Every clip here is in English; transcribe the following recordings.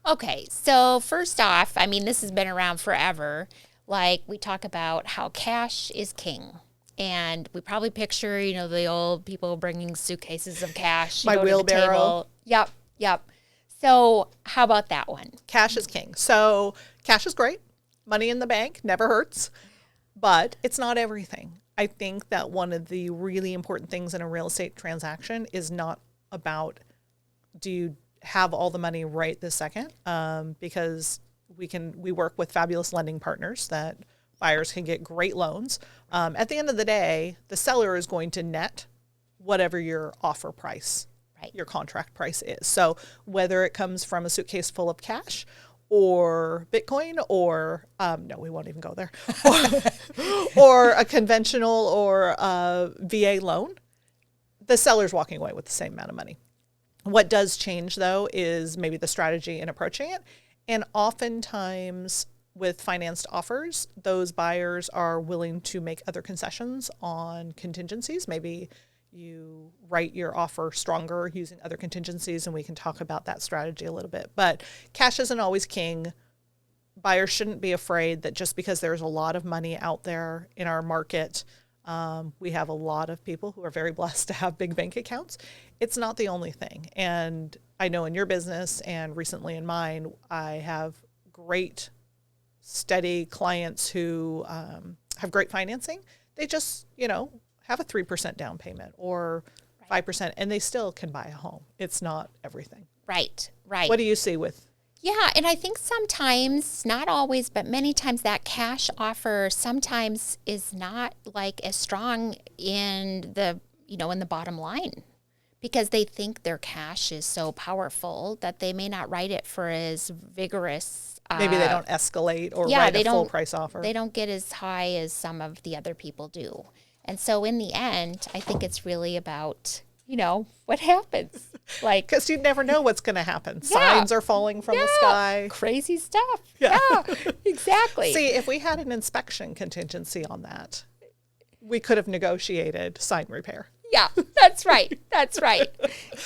Okay, so first off, I mean, this has been around forever. Like, we talk about how cash is king. And we probably picture, the old people bringing suitcases of cash. My wheelbarrow. Yep, yep. So how about that one? Cash is king. So cash is great. Money in the bank never hurts, but it's not everything. I think that one of the really important things in a real estate transaction is not about, do you have all the money right this second, because we work with fabulous lending partners that buyers can get great loans. At the end of the day, the seller is going to net whatever your offer price, your contract price is. So whether it comes from a suitcase full of cash or Bitcoin or, no, we won't even go there, or a conventional or a VA loan, the seller's walking away with the same amount of money. What does change, though, is maybe the strategy in approaching it. And oftentimes with financed offers, those buyers are willing to make other concessions on contingencies. Maybe you write your offer stronger using other contingencies, and we can talk about that strategy a little bit. But cash isn't always king. Buyers shouldn't be afraid that just because there's a lot of money out there in our market, we have a lot of people who are very blessed to have big bank accounts. It's not the only thing. And I know in your business and recently in mine, I have great, steady clients who have great financing. They just, have a 3% down payment or 5%, and they still can buy a home. It's not everything. Right. What do you see with? Yeah, and I think sometimes, not always, but many times that cash offer sometimes is not like as strong in the, in the bottom line, because they think their cash is so powerful that they may not write it for as vigorous. Maybe they don't escalate or write a full price offer. They don't get as high as some of the other people do. And so in the end, I think it's really about, what happens. Like, because you never know what's going to happen. Yeah. Signs are falling from the sky. Crazy stuff. Yeah, exactly. See, if we had an inspection contingency on that, we could have negotiated sign repair. Yeah, that's right. That's right.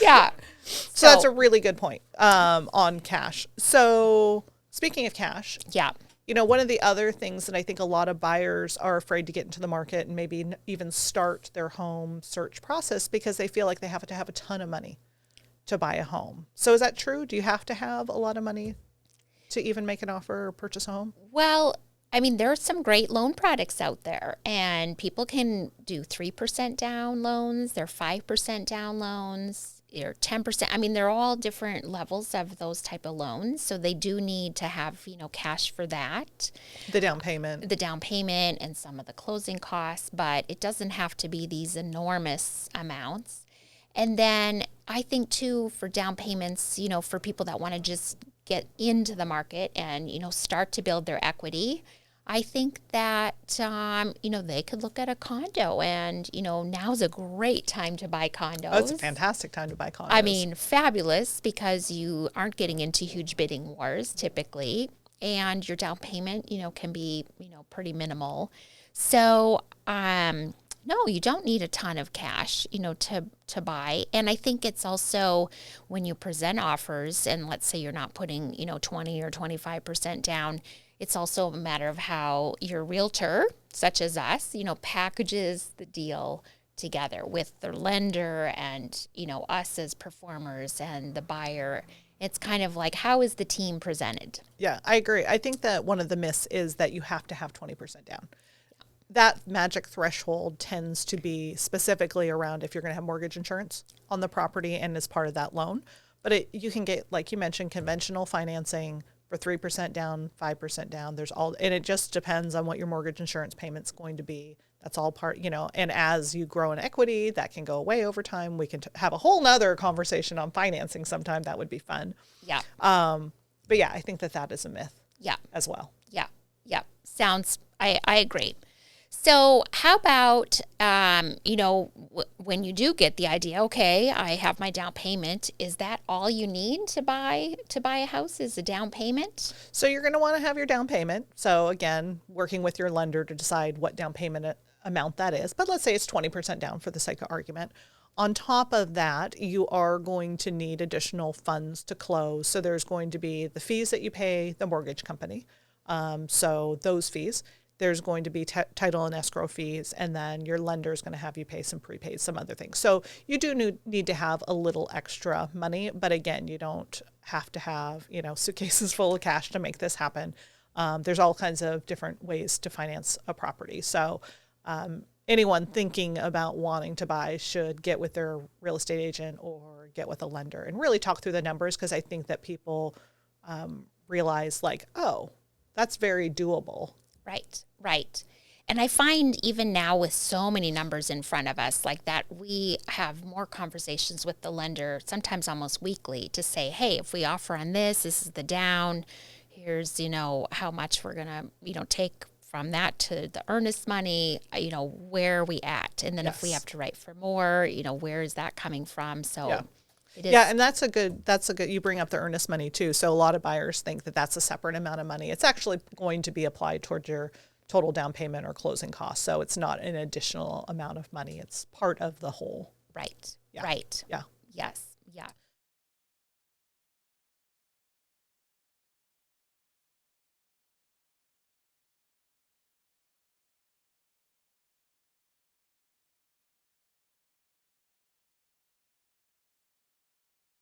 Yeah. So that's a really good point on cash. So speaking of cash. Yeah. One of the other things that I think a lot of buyers are afraid to get into the market and maybe even start their home search process because they feel like they have to have a ton of money to buy a home. So is that true? Do you have to have a lot of money to even make an offer or purchase a home? Well, I mean, there are some great loan products out there, and people can do 3% down loans, they're 5% down loans, or 10%. I mean, they're all different levels of those type of loans. So they do need to have, cash for that. The down payment and some of the closing costs, but it doesn't have to be these enormous amounts. And then I think too, for down payments, for people that want to just get into the market and, start to build their equity, I think that, they could look at a condo and, now's a great time to buy condos. Oh, it's a fantastic time to buy condos. I mean, fabulous, because you aren't getting into huge bidding wars typically, and your down payment, can be, pretty minimal. So, no, you don't need a ton of cash, to buy. And I think it's also when you present offers, and let's say you're not putting, 20 or 25% down, it's also a matter of how your realtor, such as us, packages the deal together with the lender and, us as performers and the buyer. It's kind of like, how is the team presented? Yeah, I agree. I think that one of the myths is that you have to have 20% down. That magic threshold tends to be specifically around if you're going to have mortgage insurance on the property and as part of that loan. But you can get, like you mentioned, conventional financing for 3% down, 5% down. And it just depends on what your mortgage insurance payment's going to be. That's all part, and as you grow in equity, that can go away over time. We can have a whole nother conversation on financing sometime. That would be fun. Yeah. But yeah, I think that is a myth. Yeah. As well. Yeah. Yeah. I agree. So how about, when you do get the idea, okay, I have my down payment, is that all you need to buy a house is a down payment? So you're going to want to have your down payment. So again, working with your lender to decide what down payment amount that is, but let's say it's 20% down for the sake of argument. On top of that, you are going to need additional funds to close. So there's going to be the fees that you pay the mortgage company. So those fees. There's going to be title and escrow fees, and then your lender is going to have you pay some prepaid, some other things. So you do need to have a little extra money, but again, you don't have to have, suitcases full of cash to make this happen. There's all kinds of different ways to finance a property. So anyone thinking about wanting to buy should get with their real estate agent or get with a lender and really talk through the numbers, because I think that people realize oh, that's very doable. Right. And I find even now with so many numbers in front of us like that, we have more conversations with the lender, sometimes almost weekly, to say, hey, if we offer on this is the down, here's, how much we're going to, take from that to the earnest money, where are we at? And then if we have to write for more, where is that coming from? So it is. Yeah, and that's a good, you bring up the earnest money too. So a lot of buyers think that that's a separate amount of money. It's actually going to be applied towards your total down payment or closing costs. So it's not an additional amount of money. It's part of the whole. Right. Yeah. Right. Yeah. Yes. Yeah.